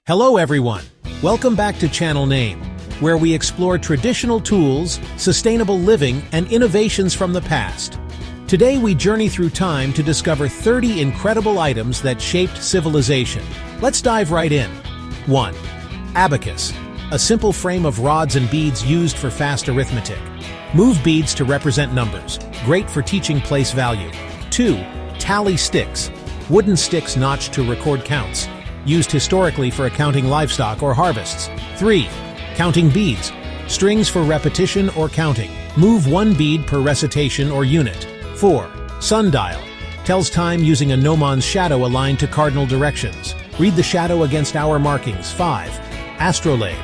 Hello everyone, welcome back to Channel Name, where we explore traditional tools, sustainable living, and innovations from the past. Today we journey through time to discover 30 incredible items that shaped civilization. Let's dive right in. 1. Abacus, a simple frame of rods and beads used for fast arithmetic. Move beads to represent numbers, great for teaching place value. 2. Tally sticks, wooden sticks notched to record counts, used historically for accounting livestock or harvests. 3. Counting beads, strings for repetition or counting. Move one bead per recitation or unit. 4. Sundial, tells time using a gnomon shadow aligned to cardinal directions. Read the shadow against hour markings. 5. Astrolabe,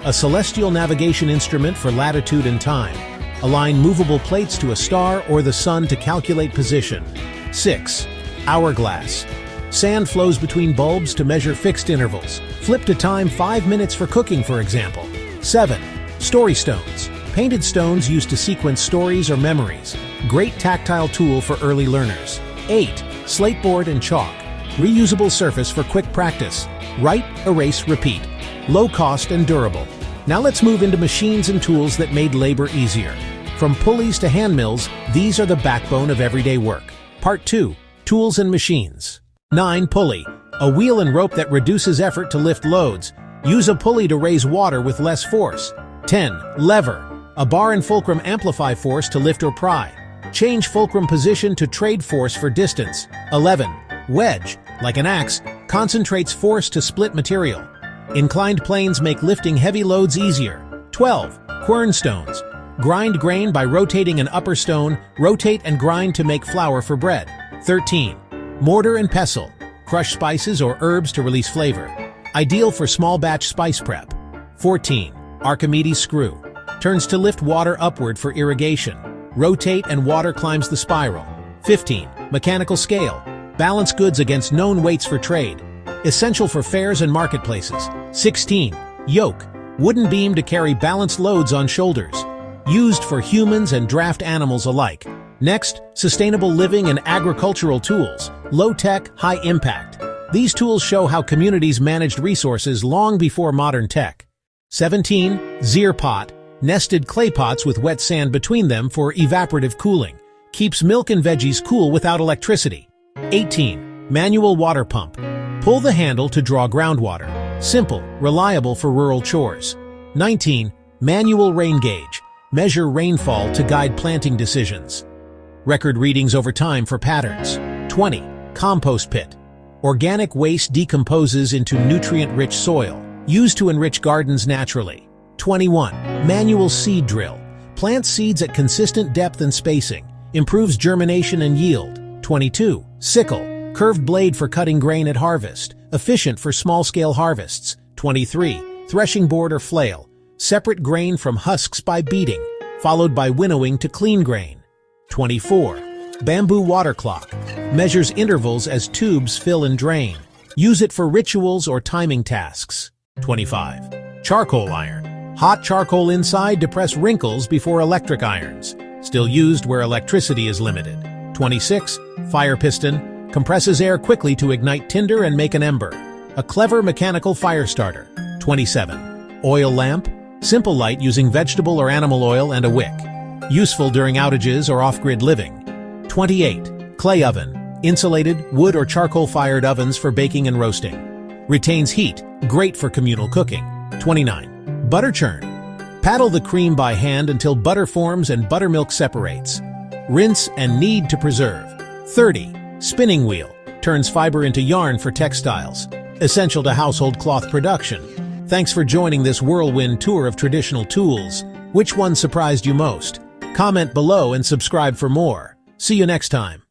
a celestial navigation instrument for latitude and time. Align movable plates to a star or the sun to calculate position. 6. Hourglass, sand flows between bulbs to measure fixed intervals. Flip to time 5 minutes for cooking, for example. 7. Story stones, painted stones used to sequence stories or memories. Great tactile tool for early learners. 8. Slateboard and chalk, reusable surface for quick practice. Write, erase, repeat. Low cost and durable. Now let's move into machines and tools that made labor easier. From pulleys to hand mills, these are the backbone of everyday work. Part 2. Tools and machines. 9. Pulley, a wheel and rope that reduces effort to lift loads. Use a pulley to raise water with less force. 10. Lever, a bar and fulcrum amplify force to lift or pry. Change fulcrum position to trade force for distance. 11. Wedge, like an axe, concentrates force to split material. Inclined planes make lifting heavy loads easier. 12. Quernstones, grind grain by rotating an upper stone, rotate and grind to make flour for bread. 13. Mortar and pestle, crush spices or herbs to release flavor. Ideal for small batch spice prep. 14. Archimedes screw, turns to lift water upward for irrigation. Rotate and water climbs the spiral. 15. Mechanical scale, balance goods against known weights for trade. Essential for fairs and marketplaces. 16. Yoke, wooden beam to carry balanced loads on shoulders. Used for humans and draft animals alike. Next, sustainable living and agricultural tools, low-tech, high-impact. These tools show how communities managed resources long before modern tech. 17. Zeer pot, nested clay pots with wet sand between them for evaporative cooling. Keeps milk and veggies cool without electricity. 18. Manual water pump, pull the handle to draw groundwater. Simple, reliable for rural chores. 19. Manual rain gauge, measure rainfall to guide planting decisions. Record readings over time for patterns. 20. Compost pit, organic waste decomposes into nutrient-rich soil, used to enrich gardens naturally. 21. Manual seed drill, plants seeds at consistent depth and spacing, improves germination and yield. 22. Sickle, curved blade for cutting grain at harvest, efficient for small-scale harvests. 23. Threshing board or flail, separate grain from husks by beating, followed by winnowing to clean grain. 24. Bamboo water clock, measures intervals as tubes fill and drain. Use it for rituals or timing tasks. 25. Charcoal iron, hot charcoal inside to press wrinkles before electric irons. Still used where electricity is limited. 26. Fire piston, compresses air quickly to ignite tinder and make an ember. A clever mechanical fire starter. 27. Oil lamp, simple light using vegetable or animal oil and a wick. Useful during outages or off-grid living. 28. Clay oven, insulated, wood or charcoal-fired ovens for baking and roasting. Retains heat, great for communal cooking. 29. Butter churn, paddle the cream by hand until butter forms and buttermilk separates. Rinse and knead to preserve. 30. Spinning wheel, turns fiber into yarn for textiles. Essential to household cloth production. Thanks for joining this whirlwind tour of traditional tools. Which one surprised you most? Comment below and subscribe for more. See you next time.